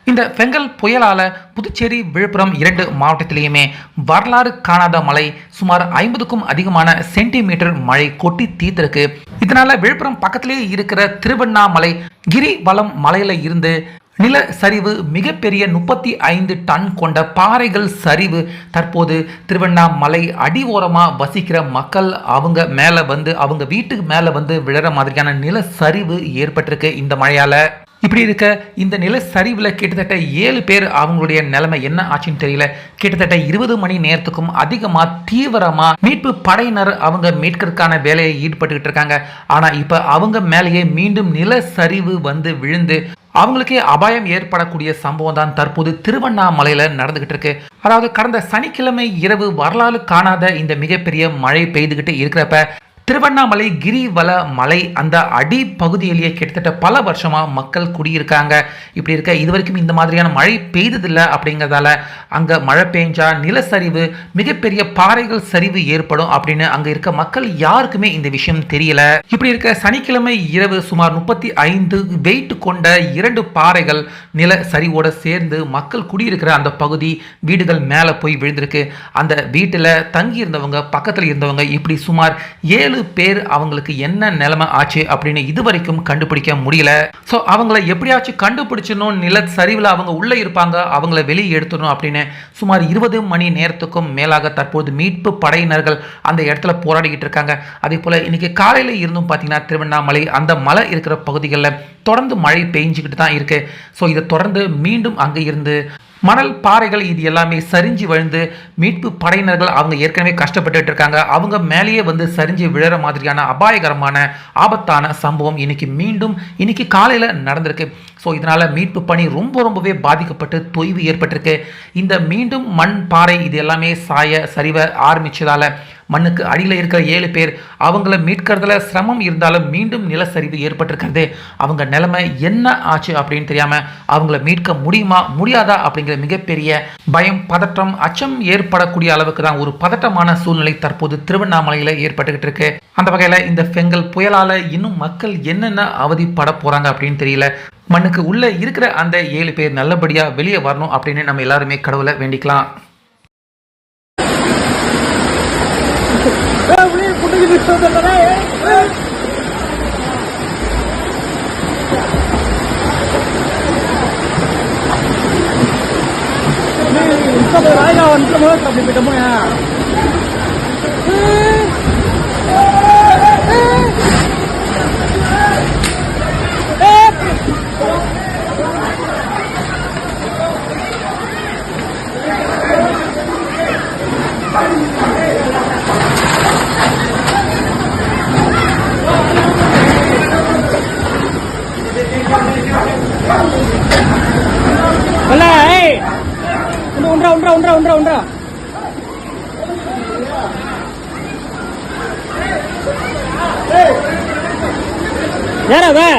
இந்த பெங்கல் புயலால புதுச்சேரி, விழுப்புரம் 2 மாவட்டத்திலேயுமே வரலாறு காணாத மழை, சுமார் 50க்கும் அதிகமான சென்டிமீட்டர் மழை கொட்டி தீர்த்திருக்கு. இதனால விழுப்புரம் பக்கத்திலேயே இருக்கிற திருவண்ணாமலை கிரிவலம் மலையில இருந்து நில சரிவு, மிகப்பெரிய 35 டன் கொண்ட பாறைகள் சரிவு தற்போது திருவண்ணாமலை அடி ஓரமா வசிக்கிற மக்கள் அவங்க மேல வந்து, அவங்க வீட்டுக்கு மேல வந்து விழற மாதிரியான நில சரிவு ஏற்பட்டிருக்கு இந்த மழையால. இப்படி இருக்க இந்த நில சரிவில் கிட்டத்தட்ட 7 பேர் அவங்களுடைய நிலைமை என்ன ஆச்சுன்னு தெரியல. கிட்டத்தட்ட 20 மணி நேரத்துக்கும் அதிகமாக தீவிரமாக மீட்பு படையினர் அவங்க மீட்கிறதுக்கான வேலையை ஈடுபட்டுக்கிட்டு இருக்காங்க. ஆனால் இப்போ அவங்க மேலேயே மீண்டும் நில சரிவு வந்து விழுந்து அவங்களுக்கே அபாயம் ஏற்படக்கூடிய சம்பவம் தான் தற்போது திருவண்ணாமலையில் நடந்துகிட்டு இருக்கு. அதாவது கடந்த சனிக்கிழமை இரவு வரலாறு காணாத இந்த மிகப்பெரிய மழை பெய்துகிட்டு இருக்கிறப்ப திருவண்ணாமலை கிரிவல மலை அந்த அடி பகுதியிலேயே கிட்டத்தட்ட பல வருஷமா மக்கள் குடியிருக்காங்க. இப்படி இருக்க இதுவரைக்கும் இந்த மாதிரியான மழை பெய்ததில்லை. அப்படிங்கிறதால அங்க மழை பெஞ்சா நிலச்சரிவு, மிகப்பெரிய பாறைகள் சரிவு ஏற்படும் அப்படின்னு அங்க இருக்க மக்கள் யாருக்குமே இந்த விஷயம் தெரியல. இப்படி இருக்க சனிக்கிழமை இரவு சுமார் 35 வெயிட் கொண்ட 2 பாறைகள் நில சரிவோட சேர்ந்து மக்கள் குடியிருக்கிற அந்த பகுதி வீடுகள் மேல போய் விழுந்திருக்கு. அந்த வீட்டில் தங்கி இருந்தவங்க, பக்கத்தில் இருந்தவங்க, இப்படி சுமார் 7 பேர் அவங்களுக்கு என்ன நிலைமை ஆச்சு அப்படின்னு இதுவரைக்கும் கண்டுபிடிக்க முடியல. ஸோ அவங்கள எப்படியாச்சும் கண்டுபிடிச்சணும், நில சரிவில் அவங்க உள்ள இருப்பாங்க, அவங்கள வெளியே எடுத்துடணும் அப்படின்னு சுமார் 20 மணி நேரத்துக்கும் மேலாக தற்போது மீட்பு படையினர்கள் அந்த இடத்துல போராடிக்கிட்டு இருக்காங்க. அதே போல இன்னைக்கு காலையில இருந்தும் பார்த்தீங்கன்னா திருவண்ணாமலை அந்த மலை இருக்கிற பகுதிகளில் தொடர்ந்து மழை பெஞ்சுக்கிட்டு தான் இருக்கு. ஸோ இதை தொடர்ந்து மீண்டும் அங்கே இருந்து மணல், பாறைகள் இது எல்லாமே சரிஞ்சு விழுந்து மீட்பு படையினர்கள் அவங்க ஏற்கனவே கஷ்டப்பட்டு இருக்காங்க. அவங்க மேலேயே வந்து சரிஞ்சு விழுற மாதிரியான அபாயகரமான ஆபத்தான சம்பவம் இன்னைக்கு காலையில் நடந்திருக்கு. ஸோ இதனால மீட்பு பணி ரொம்பவே பாதிக்கப்பட்டு தொய்வு ஏற்பட்டிருக்கு. இந்த மீண்டும் மண், பாறை இது எல்லாமே சரிவ ஆரம்பிச்சதால மண்ணுக்கு அடியில் இருக்கிற 7 பேர் அவங்கள மீட்கிறதுல சிரமம் இருந்தாலும் மீண்டும் நிலச்சரிவு ஏற்பட்டிருக்கிறது. அவங்க நிலைமை என்ன ஆச்சு அப்படின்னு தெரியாம அவங்கள மீட்க முடியுமா முடியாதா அப்படிங்கிற மிகப்பெரிய பயம், பதற்றம், அச்சம் ஏற்படக்கூடிய அளவுக்கு தான் ஒரு பதட்டமான சூழ்நிலை தற்போது திருவண்ணாமலையில ஏற்பட்டுக்கிட்டு இருக்கு. அந்த வகையில இந்த பெங்கல் புயலால இன்னும் மக்கள் என்னென்ன அவதிப்பட போறாங்க அப்படின்னு தெரியல. மண்ணுக்கு உள்ள இருக்கிற அந்த 7 பேர் நல்லபடியா வெளியே வரணும் அப்படின்னு நம்ம எல்லாருமே கடவுளை வேண்டிக்கலாம். உண்டா யாரா